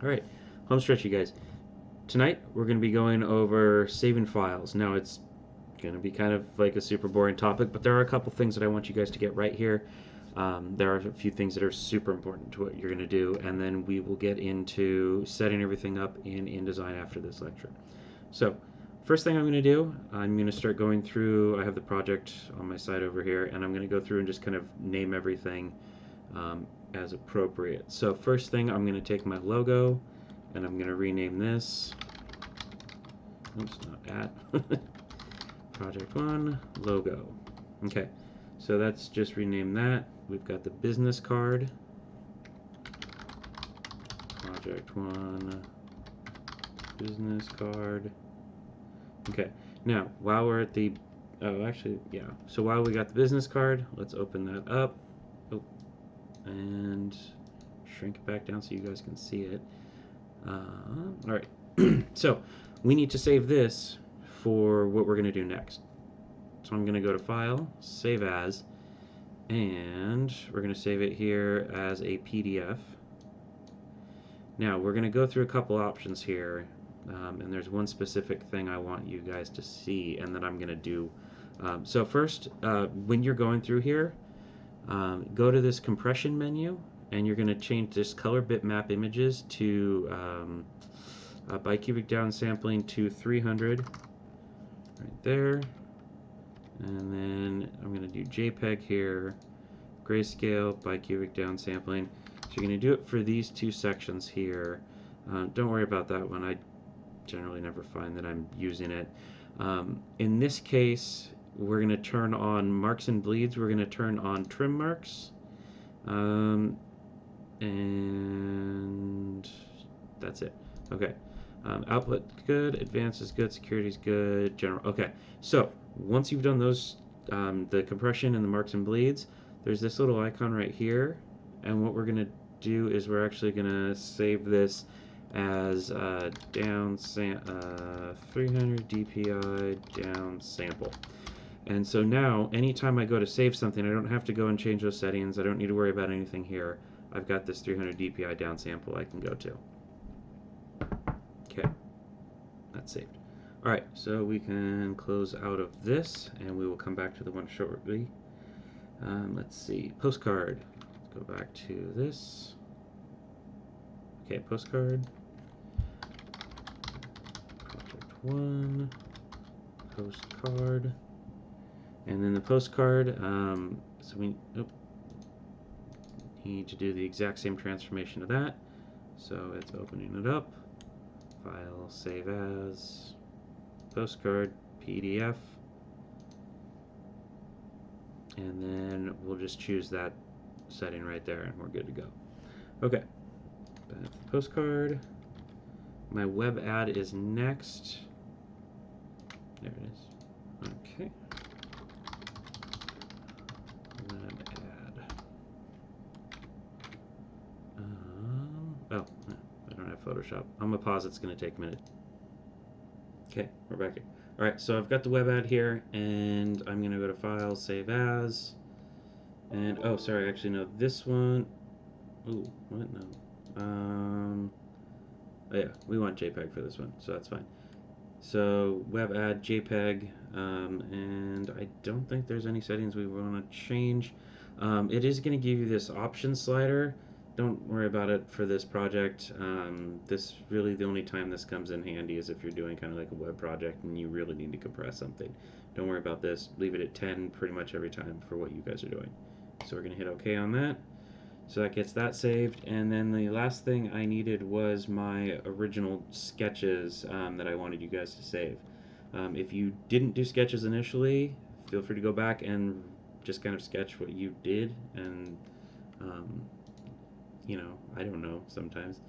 Alright, home stretch, you guys. Tonight, we're going to be going over saving files. Now, it's going to be kind of like a super boring topic, but there are a couple things that I want you guys to get right here. There are a few things that are super important to what you're going to do, and then we will get into setting everything up in InDesign after this lecture. So, first thing I'm going to do, I'm going to start going through, I have the project on my side over here, and I'm going to go through and just kind of name everything as appropriate. So first thing, I'm going to take my logo, and I'm going to rename this, oops, not at, project 1, logo. Okay, so that's just rename that. We've got the business card, project 1, business card. Okay, now while we're at the, so while we got the business card, let's open that up. Oh, and shrink it back down so you guys can see it. All right, so we need to save this for what we're going to do next. So I'm going to go to File, Save As, and we're going to save it here as a PDF. Now we're going to go through a couple options here, and there's one specific thing I want you guys to see and that I'm going to do. So first, when you're going through here, go to this compression menu, and you're going to change this color bitmap images to bicubic downsampling to 300 right there, and then I'm going to do JPEG here, grayscale, bicubic downsampling. So you're going to do it for these two sections here. Don't worry about that one. I generally never find that I'm using it. In this case, we're going to turn on marks and bleeds. We're going to turn on trim marks. And that's it. Okay. Output good, advanced is good, security is good, general. Okay. So once you've done those, the compression and the marks and bleeds, there's this little icon right here, and what we're gonna do is we're actually gonna save this as 300 DPI down sample. And so now, anytime I go to save something, I don't have to go and change those settings. I don't need to worry about anything here. I've got this 300 DPI down sample I can go to. Okay, that's saved. All right, so we can close out of this, and we will come back to the one shortly. Let's see, postcard. Let's go back to this. Okay, postcard. Project 1, postcard. And then the postcard, so we need to do the exact same transformation of that. So it's opening it up, file, save as, postcard, PDF, and then we'll just choose that setting right there and we're good to go. Okay, postcard, my web ad is next. There it is. Okay. Web ad. Oh, I don't have Photoshop. I'm gonna pause, it's gonna take a minute. Okay, we're back here. Alright, so I've got the web ad here, and I'm gonna go to File, Save As, and, oh, sorry, actually, no, this one, ooh, what, no, oh yeah, we want JPEG for this one, so that's fine. So, web ad, JPEG, and I don't think there's any settings we want to change. It is going to give you this option slider. Don't worry about it for this project. This really, the only time this comes in handy is if you're doing kind of like a web project and you really need to compress something. Don't worry about this. Leave it at 10 pretty much every time for what you guys are doing. So we're going to hit OK on that. So that gets that saved, and then the last thing I needed was my original sketches that I wanted you guys to save. If you didn't do sketches initially, feel free to go back and just kind of sketch what you did, and you know, I don't know sometimes.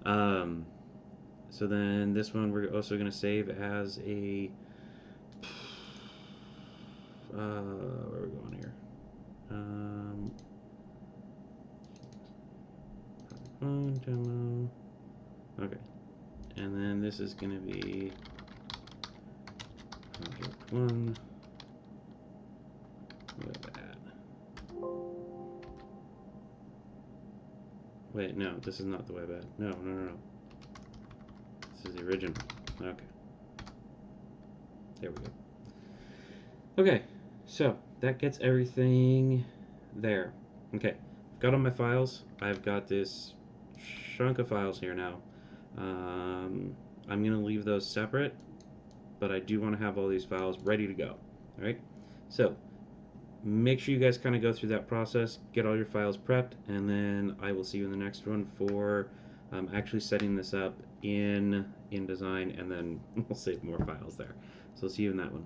So then this one we're also going to save as a where are we going here? Demo. Okay, and then this is going to be project 1 web ad. Wait, no, this is not the web ad. No. This is the original. Okay. There we go. Okay, so that gets everything there. Okay, I've got all my files. I've got this chunk of files here now. I'm going to leave those separate, but I do want to have all these files ready to go. All right, so make sure you guys kind of go through that process, get all your files prepped, and then I will see you in the next one for actually setting this up in InDesign, and then we'll save more files there. So I'll see you in that one.